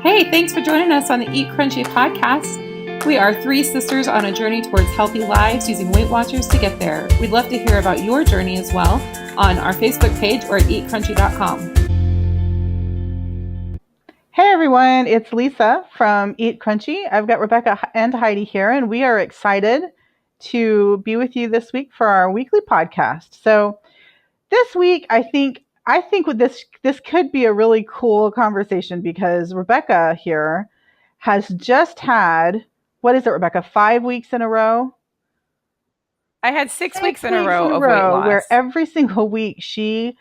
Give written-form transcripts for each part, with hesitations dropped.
Hey, thanks for joining us on the Eat Crunchy podcast. We are three sisters on a journey towards healthy lives using Weight Watchers to get there. We'd love to hear about your journey as well on our Facebook page or at eatcrunchy.com. Hey everyone, it's Lisa from Eat Crunchy. I've got Rebecca and Heidi here, and we are excited to be with you this week for our weekly podcast. So this week, I think with this could be a really cool conversation because Rebecca here has just had, what is it, Rebecca, 5 weeks in a row? I had 6 weeks in a row of weight loss, where every single week she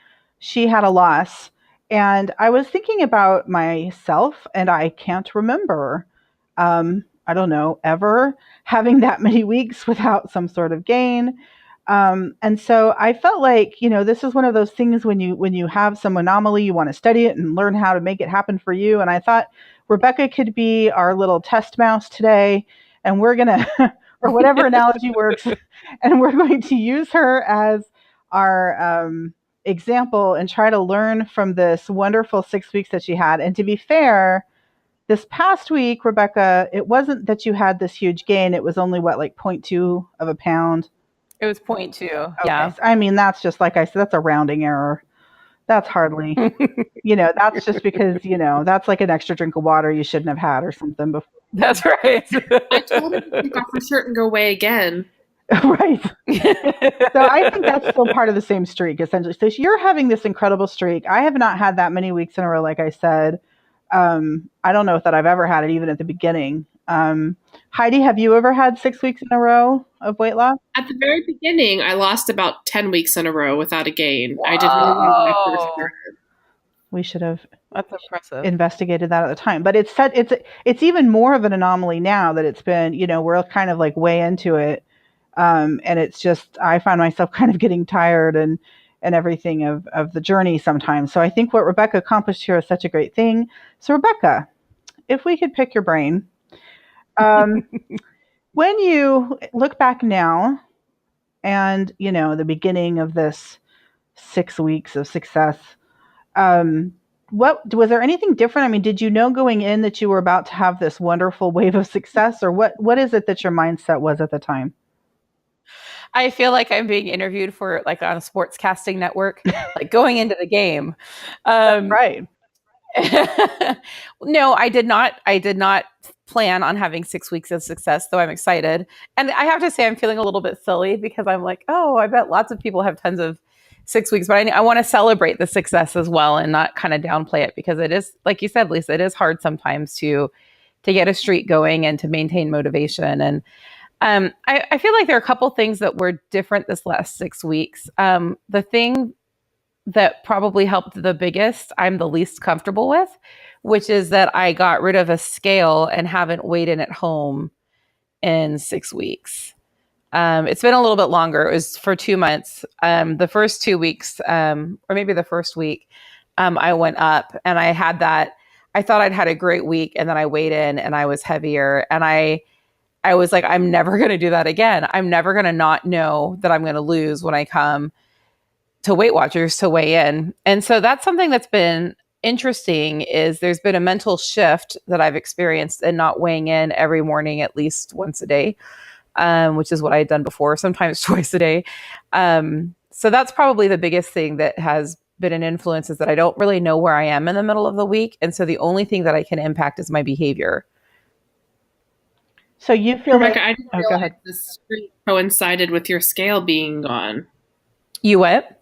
had a loss. And I was thinking about myself, and I can't remember, I don't know, ever having that many weeks without some sort of gain. And so I felt like, this is one of those things when you have some anomaly, you want to study it and learn how to make it happen for you. And I thought Rebecca could be our little test mouse today, and we're going to, or whatever analogy works, and we're going to use her as our example and try to learn from this wonderful 6 weeks that she had. And to be fair, this past week, Rebecca, it wasn't that you had this huge gain. It was only like 0.2 of a pound. It was 0.2. Okay. Yeah. I mean, that's just, like I said, that's a rounding error. That's hardly, that's just because, that's like an extra drink of water you shouldn't have had or something before. That's right. I told her to take off her shirt and go weigh again. Right. So I think that's still part of the same streak, essentially. So you're having this incredible streak. I have not had that many weeks in a row, like I said. I don't know if that I've ever had it, even at the beginning. Heidi, have you ever had 6 weeks in a row of weight loss? At the very beginning, I lost about 10 weeks in a row without a gain. Wow. I didn't know when I first started. We should have That's impressive. investigated that at the time. But it's even more of an anomaly now that it's been, we're kind of like way into it. And it's just, I find myself kind of getting tired and everything of the journey sometimes. So I think what Rebecca accomplished here is such a great thing. So Rebecca, if we could pick your brain, when you look back now and, the beginning of this 6 weeks of success, what was there anything different? I mean, did you know going in that you were about to have this wonderful wave of success, or what is it that your mindset was at the time? I feel like I'm being interviewed for like on a sports casting network, like going into the game. Right. No, I did not plan on having 6 weeks of success, though I'm excited. And I have to say, I'm feeling a little bit silly because I'm like, oh, I bet lots of people have tons of 6 weeks, but I want to celebrate the success as well and not kind of downplay it, because it is, like you said, Lisa, it is hard sometimes to get a streak going and to maintain motivation. And I feel like there are a couple things that were different this last 6 weeks. The thing that probably helped the biggest, I'm the least comfortable with, which is that I got rid of a scale and haven't weighed in at home in 6 weeks. It's been a little bit longer. It was for 2 months. The first 2 weeks, or maybe the first week, I went up and I had that. I thought I'd had a great week, and then I weighed in and I was heavier, and I was like, I'm never going to do that again. I'm never going to not know that I'm going to lose when I come to Weight Watchers to weigh in. And so that's something that's been interesting, is there's been a mental shift that I've experienced in not weighing in every morning at least once a day, which is what I had done before, sometimes twice a day. So that's probably the biggest thing that has been an influence, is that I don't really know where I am in the middle of the week. And so the only thing that I can impact is my behavior. So you feel Rebecca, like, I didn't realize the streak coincided with your scale being gone. You what?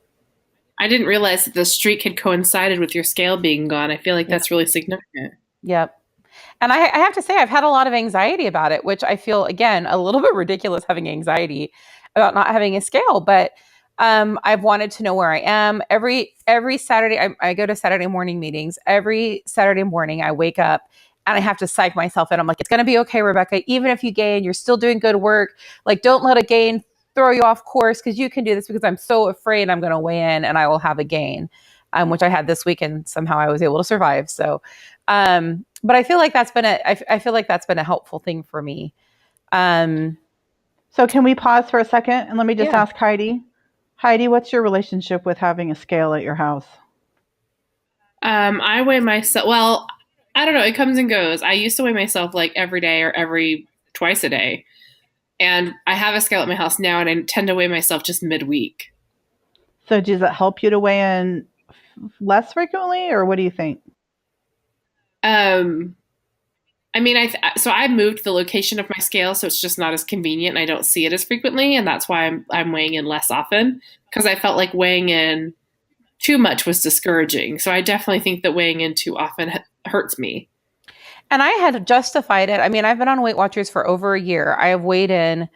I didn't realize that the streak had coincided with your scale being gone. I feel like that's really significant. Yep. And I have to say, I've had a lot of anxiety about it, which I feel, again, a little bit ridiculous having anxiety about not having a scale. But I've wanted to know where I am. Every Saturday, I go to Saturday morning meetings. Every Saturday morning, I wake up and I have to psych myself in. I'm like, it's going to be okay, Rebecca. Even if you gain, you're still doing good work. Like, don't let a gain throw you off course, because you can do this, because I'm so afraid I'm going to weigh in and I will have a gain, which I had this week, and somehow I was able to survive. So, but I feel like that's been a helpful thing for me. So can we pause for a second and let me just ask Heidi. Heidi, what's your relationship with having a scale at your house? I weigh myself. Well, I don't know. It comes and goes. I used to weigh myself like every day or every twice a day. And I have a scale at my house now, and I tend to weigh myself just midweek. So does it help you to weigh in less frequently, or what do you think? Um, I mean, so I moved the location of my scale, so it's just not as convenient, and I don't see it as frequently, and that's why I'm weighing in less often because I felt like weighing in too much was discouraging. So I definitely think that weighing in too often hurts me. And I had justified it. I mean, I've been on Weight Watchers for over a year. I have weighed in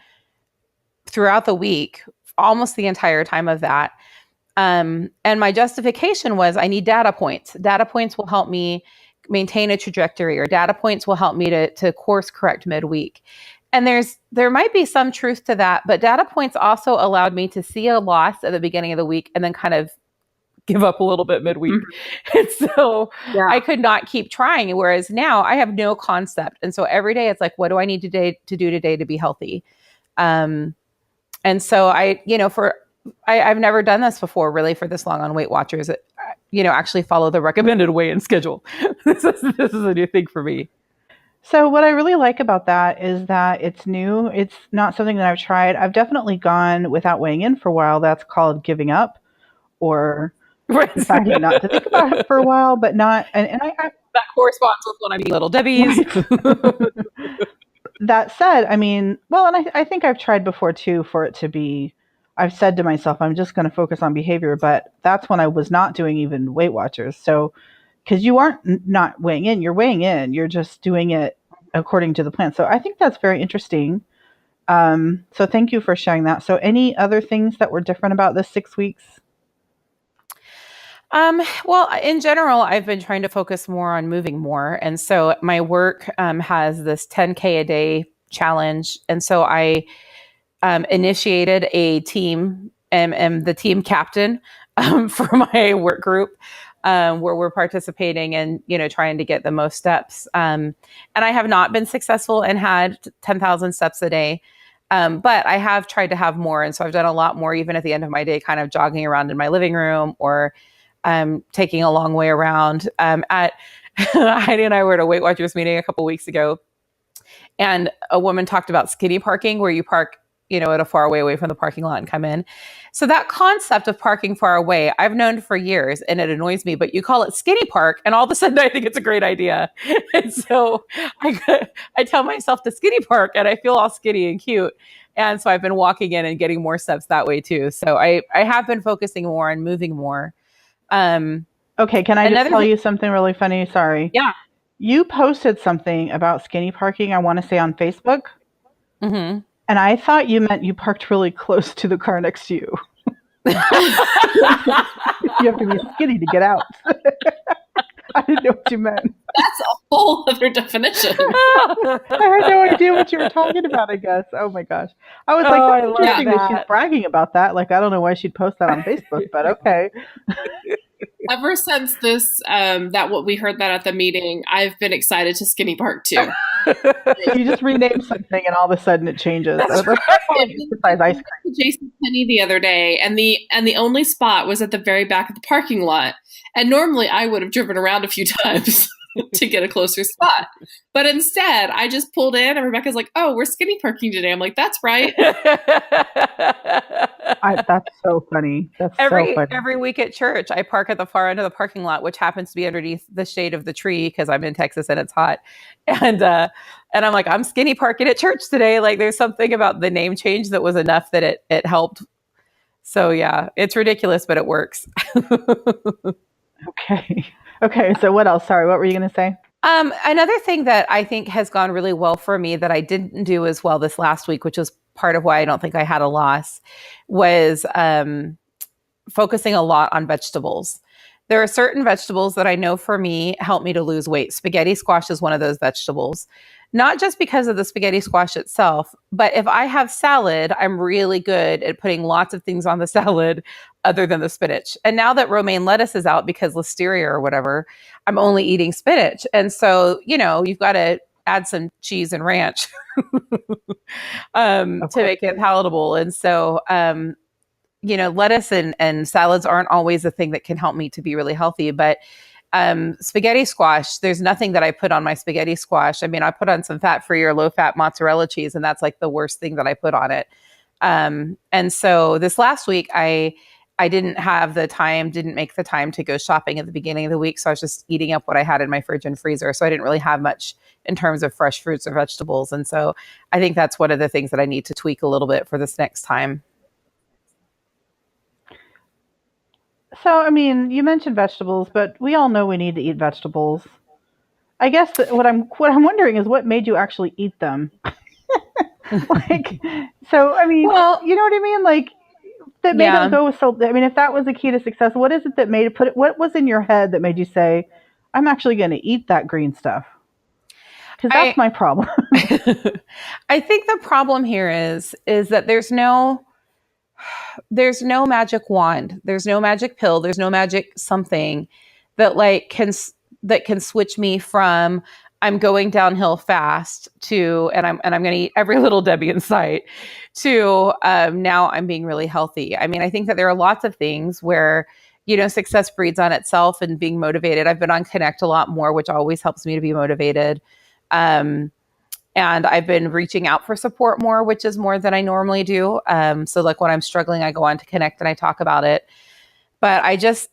throughout the week, almost the entire time of that. And my justification was I need data points. Data points will help me maintain a trajectory, or data points will help me to course correct midweek. And there might be some truth to that, but data points also allowed me to see a loss at the beginning of the week and then kind of give up a little bit midweek. Mm-hmm. And so I could not keep trying. Whereas now I have no concept. And so every day it's like, what do I need to do today to be healthy? And so I've never done this before, really, for this long on Weight Watchers. Actually follow the recommended weigh-in schedule. This is a new thing for me. So what I really like about that is that it's new. It's not something that I've tried. I've definitely gone without weighing in for a while. That's called giving up, or deciding not to think about it for a while, but not. And I that corresponds with when I'm eating Little Debbie's. Right. That said, I mean, well, and I think I've tried before too for it to be, I've said to myself, I'm just going to focus on behavior, but that's when I was not doing even Weight Watchers. So, because you aren't not weighing in, you're weighing in, you're just doing it according to the plan. So I think that's very interesting. So thank you for sharing that. So any other things that were different about this 6 weeks? Well, in general, I've been trying to focus more on moving more. And so my work has this 10K a day challenge. And so I initiated a team and am the team captain for my work group, where we're participating and, trying to get the most steps. And I have not been successful and had 10,000 steps a day. But I have tried to have more. And so I've done a lot more, even at the end of my day, kind of jogging around in my living room or taking a long way around. Heidi and I were at a Weight Watchers meeting a couple weeks ago, and a woman talked about skinny parking, where you park, at a far away from the parking lot and come in. So that concept of parking far away, I've known for years, and it annoys me, but you call it skinny park, and all of a sudden I think it's a great idea. And so I tell myself to skinny park, and I feel all skinny and cute. And so I've been walking in and getting more steps that way too. So I have been focusing more on moving more. Okay, can I just tell you something really funny? Sorry. Yeah. You posted something about skinny parking, I want to say on Facebook. Mm-hmm. And I thought you meant you parked really close to the car next to you. You have to be skinny to get out. I didn't know what you meant. That's a whole other definition. I had no idea what you were talking about, I guess. Oh my gosh. I was like, that's interesting that she's bragging about that. Like, I don't know why she'd post that on Facebook, but okay. Ever since this, what we heard that at the meeting, I've been excited to skinny park too. You just rename something and all of a sudden it changes. Jason Penny the other day, and the only spot was at the very back of the parking lot. And normally I would have driven around a few times to get a closer spot. But instead, I just pulled in, and Rebecca's like, "Oh, we're skinny parking today." I'm like, "That's right." That's so funny. That's so funny. Every week at church, I park at the far end of the parking lot, which happens to be underneath the shade of the tree because I'm in Texas and it's hot. And I'm like, I'm skinny parking at church today. Like, there's something about the name change that was enough that it helped. So yeah, it's ridiculous, but it works. Okay. So what else? Sorry, what were you going to say? Another thing that I think has gone really well for me that I didn't do as well this last week, which was part of why I don't think I had a loss, was focusing a lot on vegetables. There are certain vegetables that I know for me help me to lose weight. Spaghetti squash is one of those vegetables. Not just because of the spaghetti squash itself, but if I have salad, I'm really good at putting lots of things on the salad other than the spinach. And now that romaine lettuce is out because listeria or whatever, I'm only eating spinach. And so, you've got to add some cheese and ranch to make it palatable. And so, lettuce and salads aren't always a thing that can help me to be really healthy. But Spaghetti squash, there's nothing that I put on my spaghetti squash. I mean, I put on some fat-free or low-fat mozzarella cheese, and that's like the worst thing that I put on it. And so this last week, I didn't have the time, didn't make the time to go shopping at the beginning of the week. So I was just eating up what I had in my fridge and freezer. So I didn't really have much in terms of fresh fruits or vegetables. And so I think that's one of the things that I need to tweak a little bit for this next time. So, I mean, you mentioned vegetables, but we all know we need to eat vegetables. I guess what I'm wondering is what made you actually eat them. Like, so I mean, Well, you know what I mean? Like that made yeah. it go so. I mean, if that was the key to success, what is it that made it put it? What was in your head that made you say, "I'm actually going to eat that green stuff"? Because that's my problem. I think the problem here is that there's no magic wand, there's no magic pill, there's no magic something that can switch me from I'm going downhill fast to and I'm going to eat every little Debbie in sight to now I'm being really healthy. I mean, I think that there are lots of things where success breeds on itself and being motivated. I've been on Connect a lot more, which always helps me to be motivated. And I've been reaching out for support more, which is more than I normally do. So like when I'm struggling, I go on to Connect and I talk about it. But I just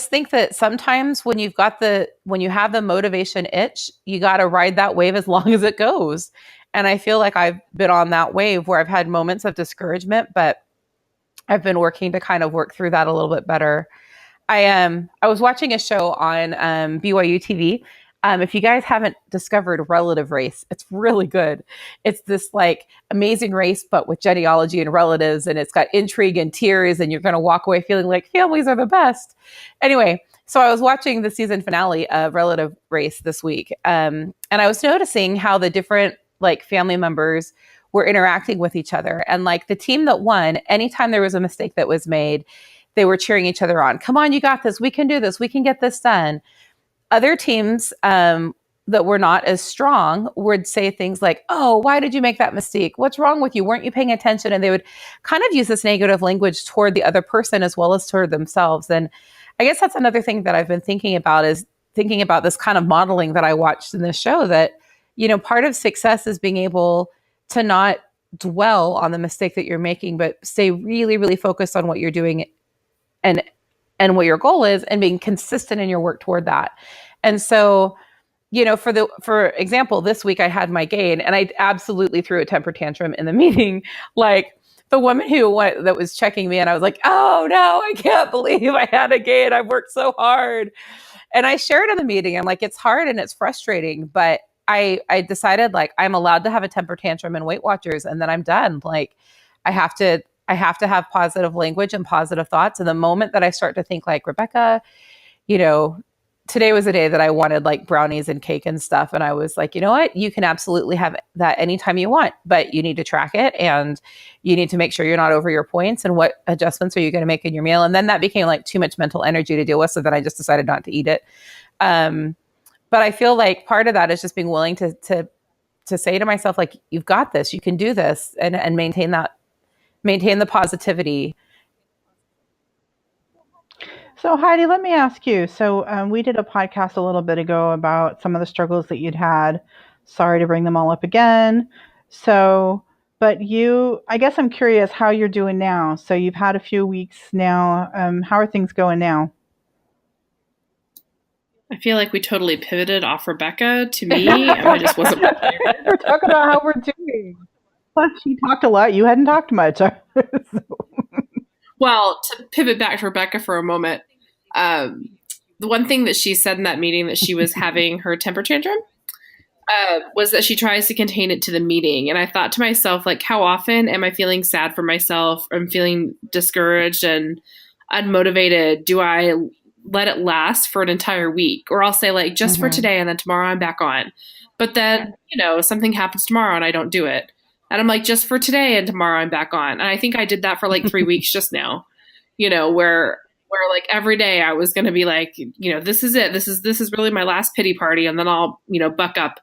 think that sometimes when you have the motivation itch, you got to ride that wave as long as it goes. And I feel like I've been on that wave where I've had moments of discouragement, but I've been working to kind of work through that a little bit better. I was watching a show on BYU TV. If you guys haven't discovered Relative Race, it's really good. It's this like amazing race, but with genealogy and relatives, and it's got intrigue and tears, and you're going to walk away feeling like families are the best. Anyway, so I was watching the season finale of Relative Race this week, and I was noticing how the different like family members were interacting with each other, and like the team that won, anytime there was a mistake that was made, they were cheering each other on. Come on, you got this. We can do this. We can get this done. Other teams that were not as strong would say things like, "Oh, why did you make that mistake? What's wrong with you? Weren't you paying attention?" And they would kind of use this negative language toward the other person as well as toward themselves. And I guess that's another thing that I've been thinking about is thinking about this kind of modeling that I watched in this show that, part of success is being able to not dwell on the mistake that you're making, but stay really, really focused on what you're doing and what your goal is and being consistent in your work toward that. And so, for example, this week I had my gain and I absolutely threw a temper tantrum in the meeting. Like the woman that was checking me and I was like, "Oh no, I can't believe I had a gain. I've worked so hard." And I shared in the meeting. I'm like, it's hard and it's frustrating, but I decided like I'm allowed to have a temper tantrum in Weight Watchers and then I'm done. Like I have to have positive language and positive thoughts. And the moment that I start to think like, Rebecca, today was a day that I wanted like brownies and cake and stuff. And I was like, you know what? You can absolutely have that anytime you want, but you need to track it and you need to make sure you're not over your points and what adjustments are you going to make in your meal. And then that became like too much mental energy to deal with. So then I just decided not to eat it. But I feel like part of that is just being willing to say to myself, like, you've got this, you can do this and maintain the positivity. So Heidi, let me ask you. So we did a podcast a little bit ago about some of the struggles that you'd had. Sorry to bring them all up again. So, but I guess I'm curious how you're doing now. So you've had a few weeks now. How are things going now? I feel like we totally pivoted off Rebecca to me, and I just wasn't prepared. We're talking about how we're doing. Plus, she talked a lot. You hadn't talked much. Well, to pivot back to Rebecca for a moment, the one thing that she said in that meeting that she was having her temper tantrum was that she tries to contain it to the meeting. And I thought to myself, like, how often am I feeling sad for myself? I'm feeling discouraged and unmotivated. Do I let it last for an entire week? Or I'll say like, just for today, and then tomorrow I'm back on. But then, something happens tomorrow and I don't do it. And I'm like, just for today and tomorrow I'm back on. And I think I did that for like 3 weeks just now, where like every day I was going to be like, this is it. This is really my last pity party. And then I'll, buck up.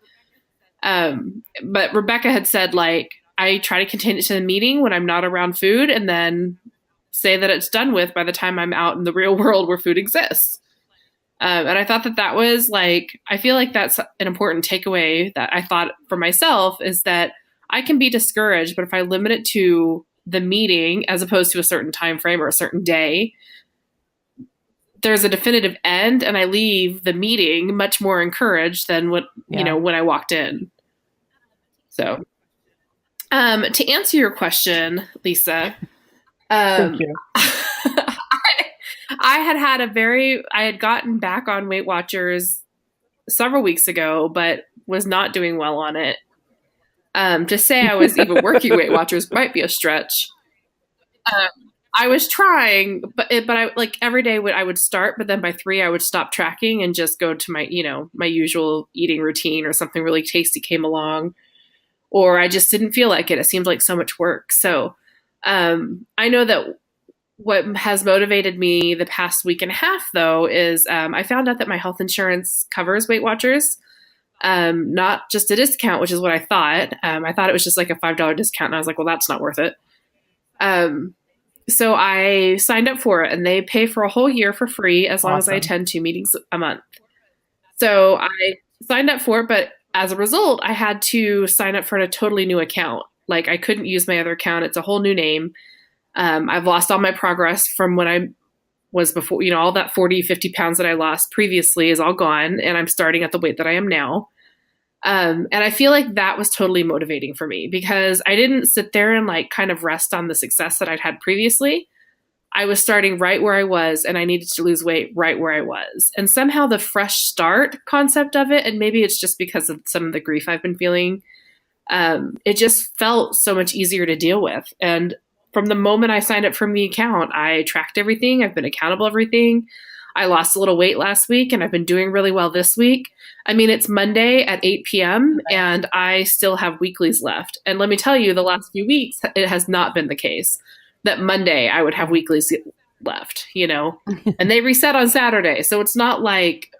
But Rebecca had said, like, I try to contain it to the meeting when I'm not around food and then say that it's done with by the time I'm out in the real world where food exists. And I thought that that was like, I feel like that's an important takeaway that I thought for myself is that I can be discouraged, but if I limit it to the meeting as opposed to a certain time frame or a certain day, there's a definitive end, and I leave the meeting much more encouraged than what, when I walked in. So, to answer your question, Lisa, Thank you. I had gotten back on Weight Watchers several weeks ago, but was not doing well on it. To say I was even working Weight Watchers might be a stretch. I was trying, but I like every day I would start, but then by 3 I would stop tracking and just go to my, my usual eating routine, or something really tasty came along, or I just didn't feel like it. It seemed like so much work. So, I know that what has motivated me the past week and a half, though, is I found out that my health insurance covers Weight Watchers, not just a discount, which is what I thought. I thought it was just like a $5 discount, and I was like, well, that's not worth it. So I signed up for it, and they pay for a whole year for free as long as I attend 2 meetings a month. So I signed up for it, but as a result, I had to sign up for a totally new account. Like, I couldn't use my other account. It's a whole new name. I've lost all my progress from when I was before, all that 40, 50 pounds that I lost previously is all gone, and I'm starting at the weight that I am now. And I feel like that was totally motivating for me, because I didn't sit there and like kind of rest on the success that I'd had previously. I was starting right where I was, and I needed to lose weight right where I was. And somehow the fresh start concept of it, and maybe it's just because of some of the grief I've been feeling, it just felt so much easier to deal with. And from the moment I signed up for the account, I tracked everything. I've been accountable everything. I lost a little weight last week, and I've been doing really well this week. I mean, it's Monday at 8 p.m. and I still have weeklies left. And let me tell you, the last few weeks, it has not been the case that Monday I would have weeklies left, and they reset on Saturday. So it's not like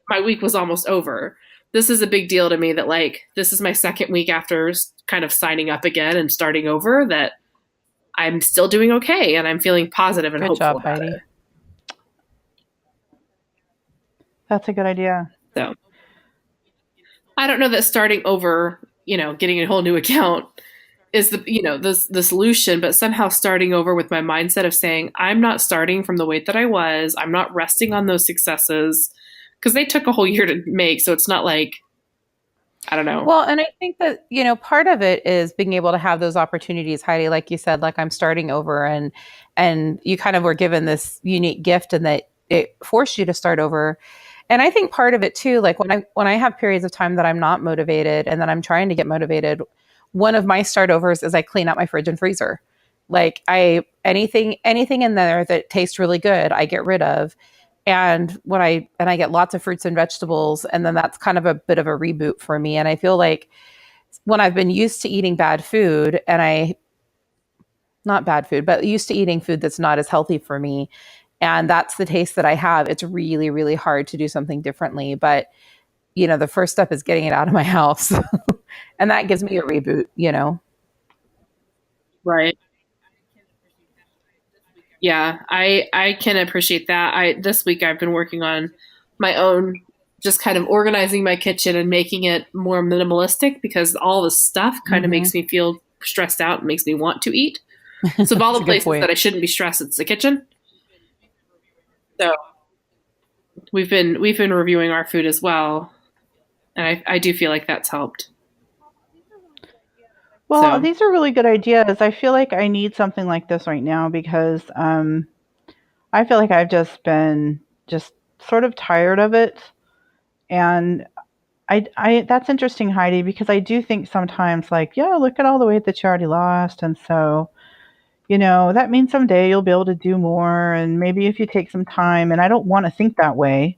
my week was almost over. This is a big deal to me that, like, this is my second week after kind of signing up again and starting over, that I'm still doing okay, and I'm feeling positive and hopeful about it. That's a good idea. So I don't know that starting over, getting a whole new account is the solution, but somehow starting over with my mindset of saying, I'm not starting from the weight that I was. I'm not resting on those successes, because they took a whole year to make. So it's not like, I don't know. Well, and I think that, part of it is being able to have those opportunities, Heidi, like you said, like I'm starting over, and you kind of were given this unique gift, and that it forced you to start over. And I think part of it too, like when I have periods of time that I'm not motivated and that I'm trying to get motivated, one of my start overs is I clean out my fridge and freezer. Like anything in there that tastes really good, I get rid of. And I get lots of fruits and vegetables, and then that's kind of a bit of a reboot for me. And I feel like when I've been used to eating bad food, and not bad food, but used to eating food that's not as healthy for me, and that's the taste that I have, it's really, really hard to do something differently. But, the first step is getting it out of my house. And that gives me a reboot, Right. Yeah, I can appreciate that. This week I've been working on my own, just kind of organizing my kitchen and making it more minimalistic, because all the stuff kind of makes me feel stressed out and makes me want to eat. So of all the places that I shouldn't be stressed, it's the kitchen. So we've been reviewing our food as well, and I do feel like that's helped. Well, these are really good ideas. I feel like I need something like this right now, because I feel like I've just been sort of tired of it. And I that's interesting, Heidi, because I do think sometimes, like, yeah, look at all the weight that you already lost. And so, that means someday you'll be able to do more. And maybe if you take some time, and I don't want to think that way,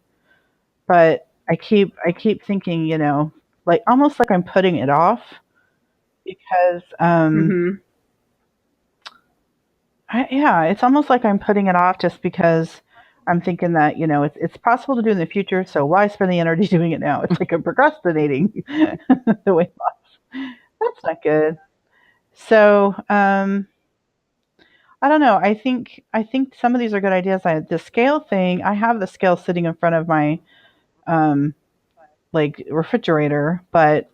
but I keep thinking, like almost like I'm putting it off, because it's almost like I'm putting it off just because I'm thinking that, it's possible to do in the future. So why spend the energy doing it now? It's like I'm procrastinating the weight loss. That's not good. So I don't know. I think some of these are good ideas. The scale thing, I have the scale sitting in front of my um like refrigerator, but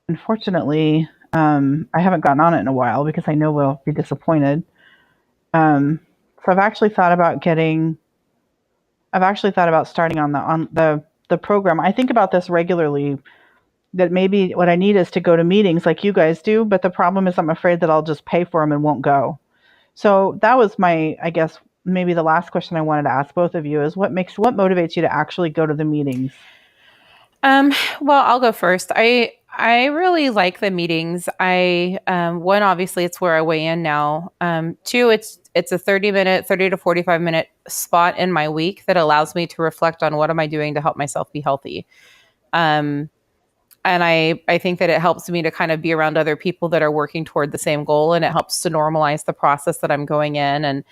unfortunately, I haven't gotten on it in a while because I know we'll be disappointed. So I've actually thought about starting on the program. I think about this regularly, that maybe what I need is to go to meetings like you guys do, but the problem is I'm afraid that I'll just pay for them and won't go. So that was I guess maybe the last question I wanted to ask both of you is what motivates you to actually go to the meetings? Um, well, I'll go first. I really like the meetings. One, obviously it's where I weigh in now. Two, it's a 30 minute, 30 to 45 minute spot in my week that allows me to reflect on what am I doing to help myself be healthy. Um, and I think that it helps me to kind of be around other people that are working toward the same goal, and it helps to normalize the process that I'm going in, and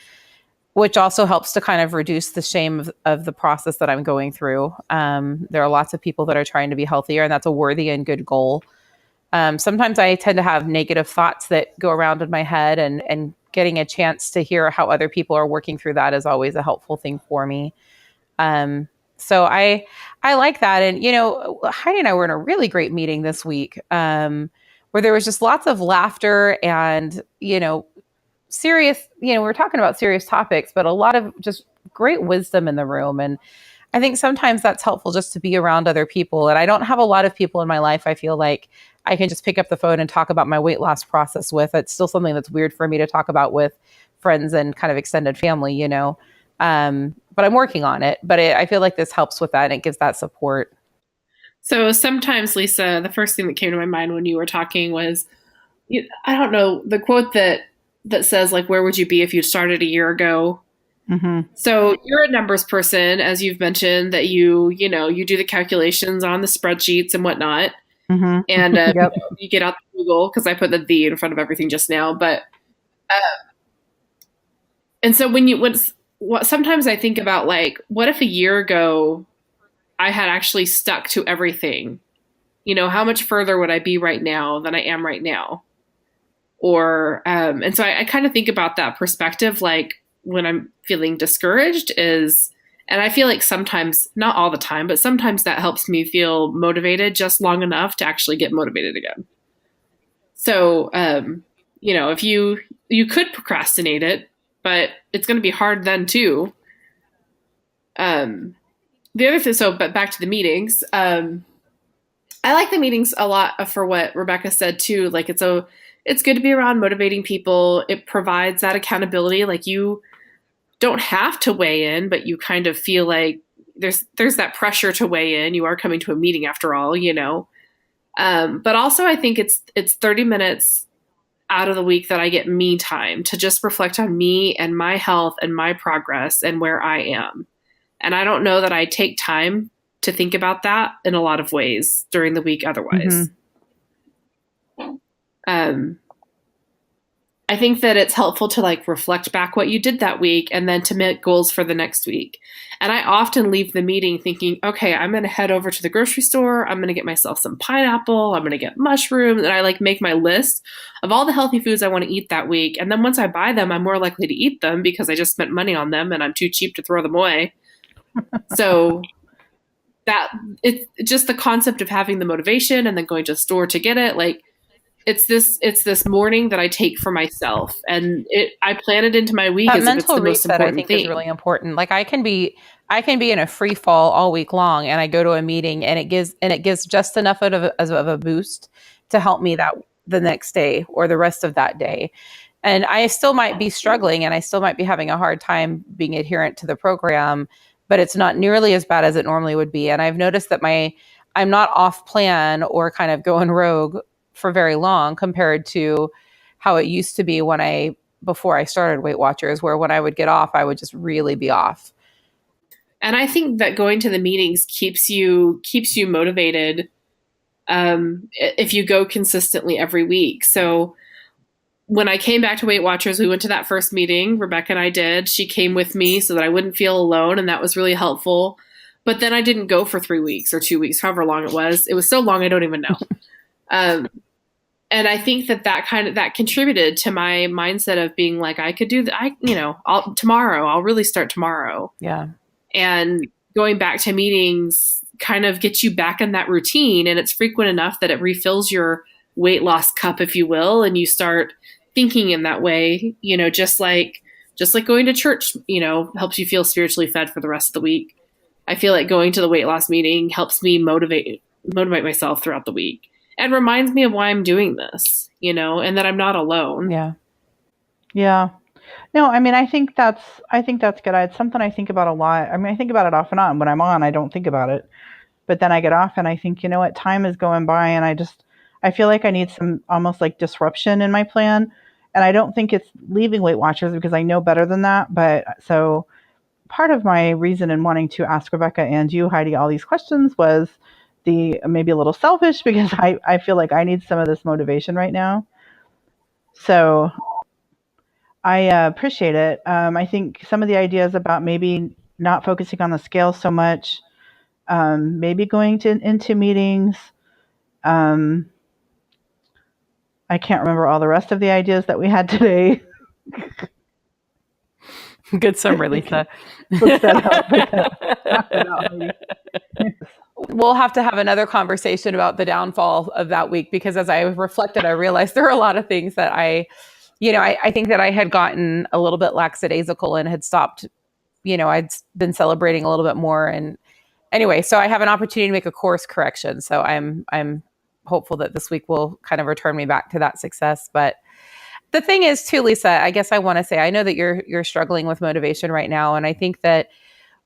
which also helps to kind of reduce the shame of the process that I'm going through. There are lots of people that are trying to be healthier, and that's a worthy and good goal. Sometimes I tend to have negative thoughts that go around in my head, and getting a chance to hear how other people are working through that is always a helpful thing for me. Um, so I like that. And, Heidi and I were in a really great meeting this week, where there was just lots of laughter and, serious, we were talking about serious topics, but a lot of just great wisdom in the room. And I think sometimes that's helpful just to be around other people. And I don't have a lot of people in my life I feel like I can just pick up the phone and talk about my weight loss process with. It's still something that's weird for me to talk about with friends and kind of extended family. But I'm working on it. But I feel like this helps with that, and it gives that support. So sometimes, Lisa, the first thing that came to my mind when you were talking was, I don't know, the quote that says, like, where would you be if you'd started a year ago? Mm-hmm. So you're a numbers person, as you've mentioned, that you do the calculations on the spreadsheets and whatnot. Mm-hmm. And Yep. you get out the Google, because I put the in front of everything just now. But and so sometimes I think about, like, what if a year ago I had actually stuck to everything? How much further would I be right now than I am right now? Or and so I kind of think about that perspective, like when I'm feeling discouraged and I feel like sometimes, not all the time, but sometimes that helps me feel motivated just long enough to actually get motivated again. So if you could procrastinate it, but it's going to be hard then too. The other thing, but back to the meetings. I like the meetings a lot for what Rebecca said too. Like, it's good to be around motivating people. It provides that accountability. Like, you don't have to weigh in, but you kind of feel like there's that pressure to weigh in. You are coming to a meeting after all. But also I think it's 30 minutes out of the week that I get me time to just reflect on me and my health and my progress and where I am. And I don't know that I take time to think about that in a lot of ways during the week otherwise. Mm-hmm. I think that it's helpful to, like, reflect back what you did that week and then to make goals for the next week. And I often leave the meeting thinking, okay, I'm going to head over to the grocery store. I'm going to get myself some pineapple. I'm going to get mushrooms. And I, like, make my list of all the healthy foods I want to eat that week. And then once I buy them, I'm more likely to eat them because I just spent money on them and I'm too cheap to throw them away. So that it's just the concept of having the motivation and then going to the store to get it. Like, it's this morning that I take for myself, and I plan it into my week That as if it's mental the most reset, I important think, thing. is really important. Like, I can be in a free fall all week long, and I go to a meeting, and it gives just enough of a boost to help me the next day or the rest of that day. And I still might be struggling, and I still might be having a hard time being adherent to the program, but it's not nearly as bad as it normally would be. And I've noticed that I'm not off plan or kind of going rogue for very long compared to how it used to be before I started Weight Watchers, where when I would get off, I would just really be off. And I think that going to the meetings keeps you motivated if you go consistently every week. So when I came back to Weight Watchers, we went to that first meeting. Rebecca and I did. She came with me so that I wouldn't feel alone, and that was really helpful. But then I didn't go for 3 weeks or 2 weeks, however long it was. It was so long I don't even know. And I think that contributed to my mindset of being like, I could do that. I'll really start tomorrow. Yeah. And going back to meetings kind of gets you back in that routine, and it's frequent enough that it refills your weight loss cup, if you will, and you start thinking in that way, just like going to church, helps you feel spiritually fed for the rest of the week. I feel like going to the weight loss meeting helps me motivate myself throughout the week and reminds me of why I'm doing this, and that I'm not alone. Yeah. Yeah. No, I mean, I think that's good. It's something I think about a lot. I mean, I think about it off and on. When I'm on, I don't think about it. But then I get off and I think, you know what, time is going by, and I feel like I need some almost like disruption in my plan. And I don't think it's leaving Weight Watchers because I know better than that. But so part of my reason in wanting to ask Rebecca and you, Heidi, all these questions was maybe a little selfish because I feel like I need some of this motivation right now. So I appreciate it. I think some of the ideas about maybe not focusing on the scale so much, maybe going into meetings. I can't remember all the rest of the ideas that we had today. Good summary, Lisa. Look that up. We'll have to have another conversation about the downfall of that week, because as I reflected, I realized there are a lot of things that I think that I had gotten a little bit lackadaisical and had stopped, I'd been celebrating a little bit more. And anyway, so I have an opportunity to make a course correction. So I'm hopeful that this week will kind of return me back to that success. But the thing is too, Lisa, I guess I want to say, I know that you're struggling with motivation right now. And I think that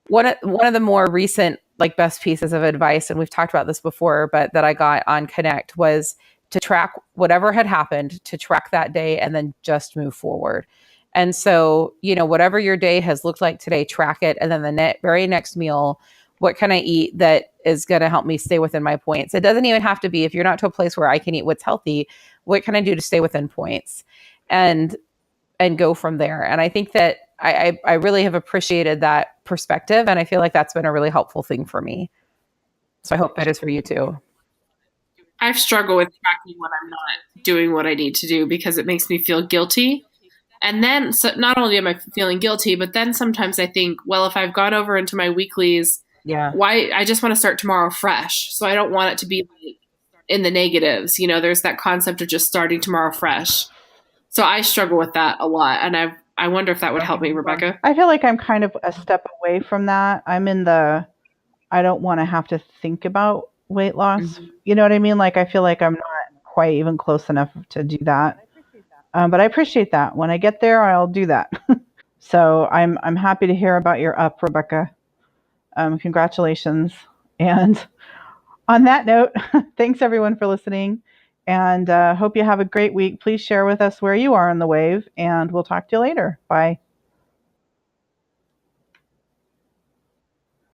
one of the more recent best pieces of advice, and we've talked about this before, but that I got on Connect, was to track whatever had happened, to track that day and then just move forward. And so, whatever your day has looked like today, track it. And then the very next meal, what can I eat that is going to help me stay within my points? It doesn't even have to be, if you're not to a place where I can eat what's healthy, what can I do to stay within points? And go from there. And I think that I really have appreciated that perspective. And I feel like that's been a really helpful thing for me. So I hope that is for you too. I've struggled with tracking when I'm not doing what I need to do because it makes me feel guilty. And then, so not only am I feeling guilty, but then sometimes I think, well, if I've gone over into my weeklies, why I just want to start tomorrow fresh. So I don't want it to be in the negatives. There's that concept of just starting tomorrow fresh. So I struggle with that a lot. And I wonder if that would help me, Rebecca. I feel like I'm kind of a step away from that. I'm in I don't want to have to think about weight loss. Mm-hmm. You know what I mean? I feel like I'm not quite even close enough to do that. But I appreciate that. When I get there, I'll do that. So I'm happy to hear about your up, Rebecca. Congratulations. And on that note, thanks everyone for listening. And hope you have a great week. Please share with us where you are on the wave, and we'll talk to you later. Bye.